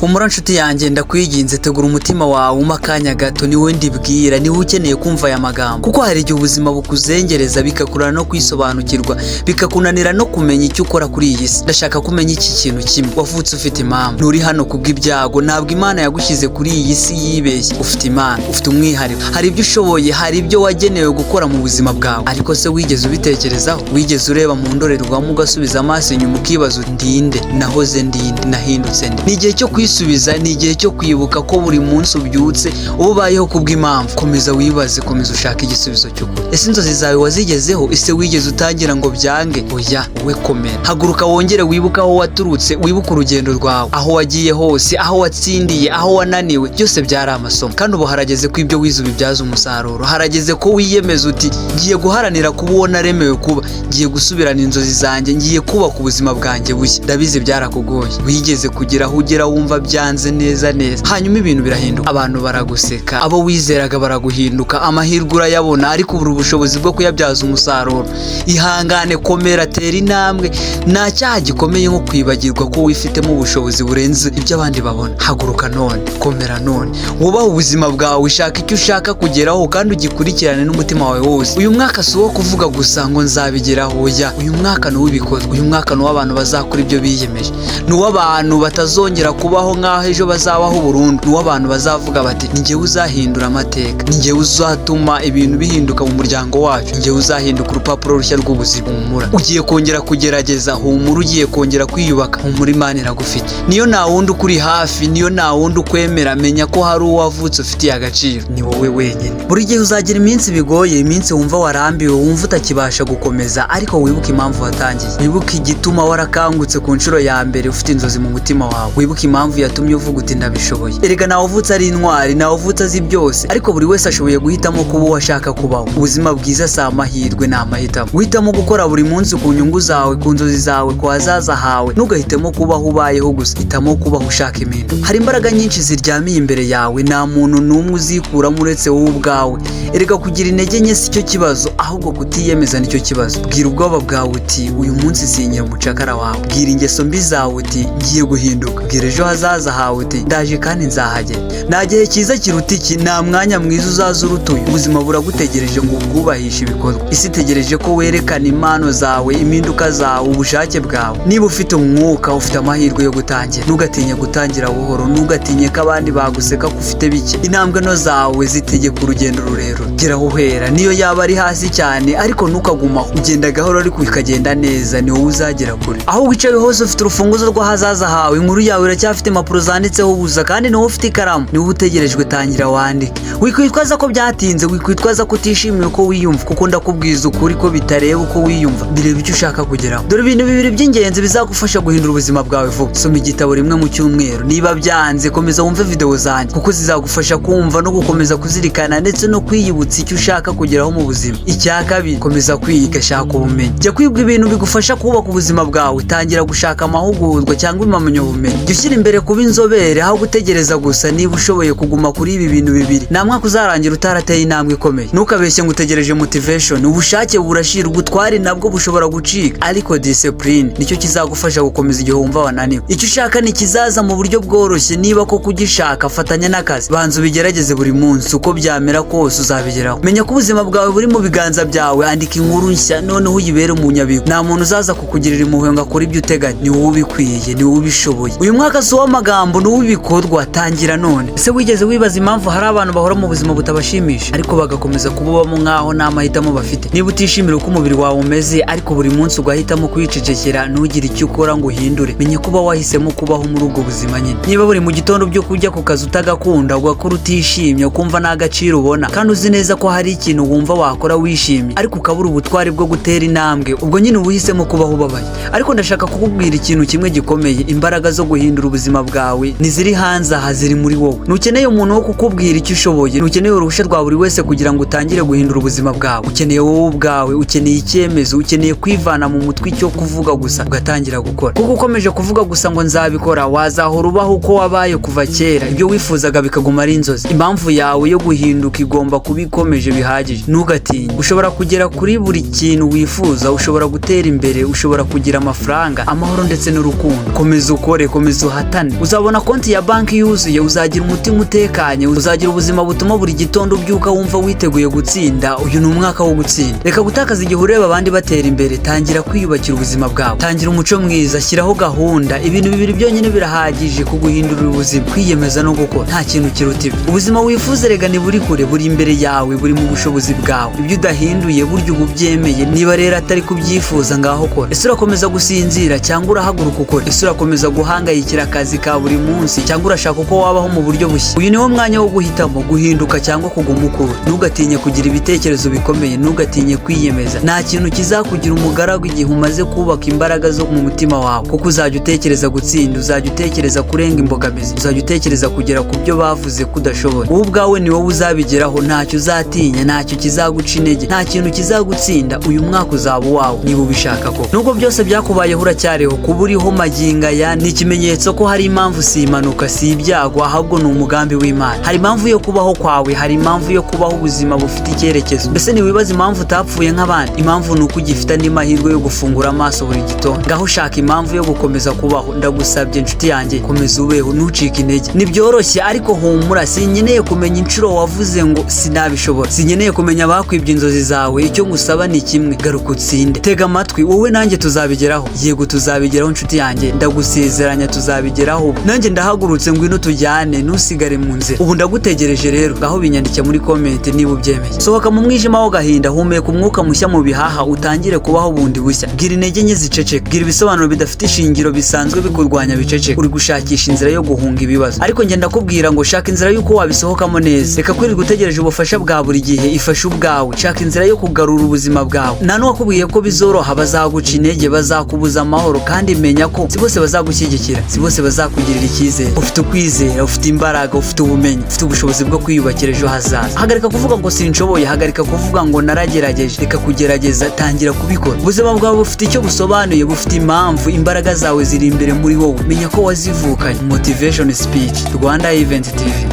humura nshuti yanjye ndakwiginze, tegura umutima wawe umakanya gato, niwe ndibwira, niwe ukeneye kumva aya magambo, kuko hari igihe ubuzima bukuzengereza bikakurana no kwisobanukirwa, bikakunanira no kumenya icyo ukora kuri iyi si. Ndashaka kumenya iki kintu kimwe: wavutse ufite impamvu, nturi hano kubw'ibyago, ntabwo Imana yagushyize kuri iyi si yibeshye. Ufite Imana, ufite umwihariko, hari ibyo ushoboye, hari ibyo wagenewe gukora mu buzima bwawe. Ariko se wigeze ubitekerezaho? Wigeze ureba mu ndorerwamo ugasubiza amaso inyuma ukibaza ndinde, nahoze ndinde, nahindutse nde? Ni igihe cyo kwisubiza, ni igihe cyo kwibuka ko buri munsi ubyutse ubayeho kubw'impamvu. Komeza wibaze, komeza ushaka igisubizo cy'ukuri. Ese inzozi zawe wazigezeho? Ese wigeze utangira ngo byange? Oya, wowe komera, haguruka wongere wibuka aho waturutse, wibuka urugendo rwawe, aho wagiye hose, aho watsindiye, aho wananiwe, byose byari amasomo. Kandi ubu harageze ko ibyo wize ubibyaza umusaruro. Harageze ko wiyemeza uti ngiye guharanira kuba uwo naremewe kuba, ngiye gusubirana inzozi zanjye, ngiye kubaka ubuzima bwanjye bushya. Ndabizi byarakugoye, wigeze kugira aho ugera wumva byanze neza neza, hanyuma ibintu birahinduka, abantu baraguseka, abo wizeraga baraguhinduka, amahirwe urayabona, ariko ubura ubushobozi bwo kuyabyaza umusaruro. Ihangane, komera, tera intambwe. Nta cyaha gikomeye nko kwibagirwa ko wifitemo ubushobozi burenze ibyo abandi babona. Haguruka none, komera none, wubahe ubuzima bwawe, ushaka icyo ushaka kugeraho kandi ugikurikirane n'umutima wawe wose. Uyu mwaka si uwo kuvuga gusa ngo nzabigeraho, oya, uyu mwaka ni uw'ibikorwa. Uyu mwaka ni uw'abantu bazakora ibyo biyemeje, ni uw'abantu batazongera kubaho nk'aho ejo bazabaho burundu, ni uw'abantu bazavuga bati ni njyewe uzahindura amateka, ni njyewe uzatuma ibintu bihinduka mu muryango wacu, ni njyewe uzahinduka urupapuro rushya rw'ubuzima. Humura, ugiye kongera kugerageza, humura, ugiye kongera kwiyubaka, humura, Imana iragufite. Niyo nta wundi ukuri hafi, niyo nta wundi ukwemera, menya ko hari uwavutse ufitiye agaciro, ni wowe wenyine. Buri gihe uzagira iminsi bigoye, iminsi wumva warambiwe, wumva utakibasha gukomeza, ariko wibuke impamvu watangiye, wibuke igituma warakangutse ku nshuro ya mbere ufite inzozi mu mutima wawe, wibuke impamvu yatumye uvuga uti ndabishoboye. Erega ntawe uvutse ari intwari, ntawe uvutse azi byose, ariko buri wese ashoboye guhitamo kuba uwo ashaka kubaho. Ubuzima bwiza si amahirwe, ni amahitamo. Guhitamo gukora buri munsi ku nyungu zawe, ku nzozi zawe, ku hazaza hawe. Ntugahitemo kubaho ubayeho gusa, hitamo kubaho ushaka impinduka. Hari imbaraga nyinshi ziryamiye imbere yawe, nta muntu n'umwe uzikuramo uretse wowe ubwawe. Erega kugira intege nke si cyo kibazo, ahubwo kutiyemeza nicyo kibazo. Bwira ubwoba bwawe uti uyu munsi sinkiri umucakara wawe. Bwira ingeso mbi zawe uti ngiye guhinduka. Bwira ejo hazaza hawe uti ndaje kandi nzahagera. Nta gihe cyiza kiruta iki, nta mwanya mwiza uzaza urutuye. Ubuzima buragutegereje ngo ubwubahishe ibikorwa. Isi itegereje ko werekana impano zawe, impinduka zawe, ubushake bwawe. Niba ufite umwuka, ufite amahirwe yo gutangira. Ntugatinye gutangira buhoro, ntugatinye ko abandi baguseka ko ufite bike. Intambwe no zawe zitegeka urugendo rurerure. Gera aho uhera, niyo yaba ari hasi cyane, ariko ntukagumaho. Ugenda gahoro ariko bikagenda neza, ni wowe uzagera kure. Aho wicaye hose ufite urufunguzo rw'ahazaza hawe. Inkuru yawe iracyafite impapuro zanditseho ubuza, kandi niwe ufite ikaramu, niwe utegerejwe. Tangira wandike. Wikwitwaza ko byatinze, wikwitwaza ko utishimiye uko wiyumva, kuko ndakubwiza ukuri ko bitareba uko wiyumva, bireba icyo ushaka kugeraho. Dore ibintu bibiri by'ingenzi bizagufasha guhindura ubuzima bwawe vuba. Soma igitabo rimwe mu cyumweru. Niba byanze, komeza wumve video zanjye, kuko zizagufasha kumva no gukomeza kuzirikana ndetse no kwiyibutsa icyo ushaka kugeraho mu buzima. Icya kabiri, komeza kwiga, shaka ubumenyi. Jya kwiga ibintu bigufasha kubaka ubuzima bwawe. Tangira gushaka amahugurwa cyangwa impamyabumenyi. Jya ushyira imbere kuba inzobere aho gutegereza gusa. Niba ushoboye kuguma kuri ibi bintu bibiri, nta mwaka uzarangira utarateye intambwe ikomeye. Ntukabeshye ngo utegereje motivation. Ubushake burashira, ubutwari nabwo bushobora gucika, ariko discipline nicyo kizagufasha gukomeza igihe wumva wananiwe. Icyo ushaka ni kizaza mu buryo bworoshye. Niba ko kugishaka, fatanya n'akazi, banza ubigerageze buri munsi. Uko byamera kose uzabigeraho. Menya ko ubuzima bwawe buri mu biganza byawe. Andika inkuru nshya, noneho uyibere umunyabigo. Nta muntu uzaza kukugirira impuhwe ngo akore ibyo uteganya, ni wowe ubikwiye, ni wowe ubishoboye. Uyu mwaka si uw'amagambo, ni uw'ibikorwa. Tangira none. Ese wigeze wibaza impamvu hari abantu bahora mu buzima butabashimisha, ariko bagakomeza kububamo nk'aho nta mahitamo bafite? Niba utishimira uko umubiri wawe umeze, ariko buri munsi ugahitamo kwicecekera, ntugire icyo ukora ngo uhindure, menye kuba wahisemo kubaho muri ubwo buzima nyine. Niba buri mu gitondo byo kujya ku kazi utagakunda, ugakora utishimye, ukumva nta gaciro ubona, kandi uzi neza ko hari ikintu wumva wakora wishimye, ariko ukabura ubutwari bwo gutera intambwe, ubwo nyine uba uhisemo kubaho ubabaye. Ariko ndashaka kukubwira ikintu kimwe gikomeye: imbaraga zo guhindura ubuzima bwawe ntiziri hanze aha, ziri muri wowe. Ntukeneye umuntu wo kukubwira icyo ushoboye, ntukeneye uruhushya rwa buri wese kugira ngo utangire guhindura ubuzima bwawe. Ukeneye wowe ubwawe, ukeneye icyemezo, ukeneye kwivana mu mutwe icyo kuvuga gusa ugatangira gukora. Kuko ukomeje kuvuga gusa ngo nzabikora, wazahora ubaho uko wabaye kuva kera, ibyo wifuzaga bikaguma ari inzozi. Impamvu yawe yo guhinduka igomba kuba ikomeje bihagije. Ntugatinye, ushobora kugera kuri buri kintu wifuza, ushobora gutera imbere, ushobora kugira amafaranga, amahoro ndetse n'urukundo. Komeza ukore, komeza uhatane. kandi uzabona konti ya banki yuzuye, uzagira umutima utekanye, uzagira ubuzima butuma buri gitondo ubyuka wumva witeguye gutsinda. Uyu ni umwaka wo gutsinda. Reka gutakaza igihe ureba abandi batera imbere, tangira kwiyubakira ubuzima bwawe, tangira umuco mwiza, shyiraho gahunda. Ibintu bibiri byonyine birahagije kuguhindurira ubuzima: kwiyemeza no gukora. Nta kintu kiruta ibi. Ubuzima wifuza rega ni buri kure, buri imbere yawe, buri mu bushobozi bwawe. Ibyo udahinduye burya uba ubyemeye. Niba rero atari kubyifuza, ngaho kora. Ese urakomeza gusinzira cyangwa urahaguruka ukora? Ese urakomeza guhangayikira akazi ka buri munsi cyangwa urashaka uko wabaho mu buryo bushya? Uyu niwo mwanya wo guhitamo guhinduka cyangwa kuguma ukura. Ntugatinye kugira ibitekerezo bikomeye, ntugatinye kwiyemeza. Nta kintu kizakugira umugaragu igihe umaze kubaka imbaraga zo mu mutima wawe, kuko uzajya utekereza gutsinda, uzajya utekereza kurenga imbogamizi, uzajya utekereza kugera ku byo bavuze ko udashoboye. Wowe ubwawe ni wowe uzabigeraho. Ntacyo uzatinya, ntacyo kizaguca intege, nta kintu kizagutsinda. Uyu mwaka uzaba uwawe niba ubishaka ko. Nubwo byose byakubayeho uracyariho, kuba uriho magingo aya ni ikimenyetso ko hari impamvu, si impanuka, si ibyago, ahubwo ni umugambi w'Imana. Hari impamvu yo kubaho kwawe, hari impamvu yo kubaho ubuzima bufite icyerekezo. Mbese ntiwibaza impamvu utapfuye nk'abandi? Impamvu ni uko ugifite andi mahirwe yo gufungura amaso buri gitondo. Ngaho ushaka impamvu yo gukomeza kubaho. Ndagusabye inshuti yanjye, komeza ubeho, ntucike intege. Nibyoroshye ariko humura. Sinkeneye kumenya inshuro wavuze ngo sinabishobora, sinkeneye kumenya abakwibye inzozi zawe. Icyo ngusaba ni kimwe: garuka utsinde. Tega amatwi, wowe nanjye tuzabigeraho. Yego tuzabigeraho inshuti yanjye, ndagusezeranya tuzabigeraho. Nanjye ndahagurutse, ngwino tujyane, ntusigare mu nzira. Ubu ndagutegereje rero. Ngaho binyandike muri comment niba ubyemeye. Sohoka mu mwijima w'agahinda, humeka umwuka mushya mu bihaha, utangire kubaho bundi bushya. Gira intege nke ziceceka, gira ibisobanuro bidafite ishingiro bisanzwe bikurwanya biceceka. Uri gushakisha inzira yo guhunga ibibazo, ariko njye ndakubwira ngo shaka inzira y'uko wabisohokamo neza. Reka kwirirwa utegereje ubufasha bwa buri gihe, ifashe ubwawe. Shaka inzira yo kugarura ubuzima bwawe. Nta n'uwakubwiye ko bizoroha. Bazaguca intege, bazakubuza amahoro, kandi menya ko si bose bazagushyigikira, si bose bazakugirira icyizere. Ufite ukwizera, ufite imbaraga, ufite ubumenyi, ufite ubushobozi bwo kwiyubakira ejo hazaza. Hagarika kuvuga ngo sinshoboye, hagarika kuvuga ngo naragerageje. Reka kugerageza, tangira kubikora. Ubuzima bwawe bufite icyo busobanuye, bufite impamvu. Imbaraga zawe ziri imbere muri wowe. Menya ko wazivukanye. Motivation Speech, Rwanda Event TV.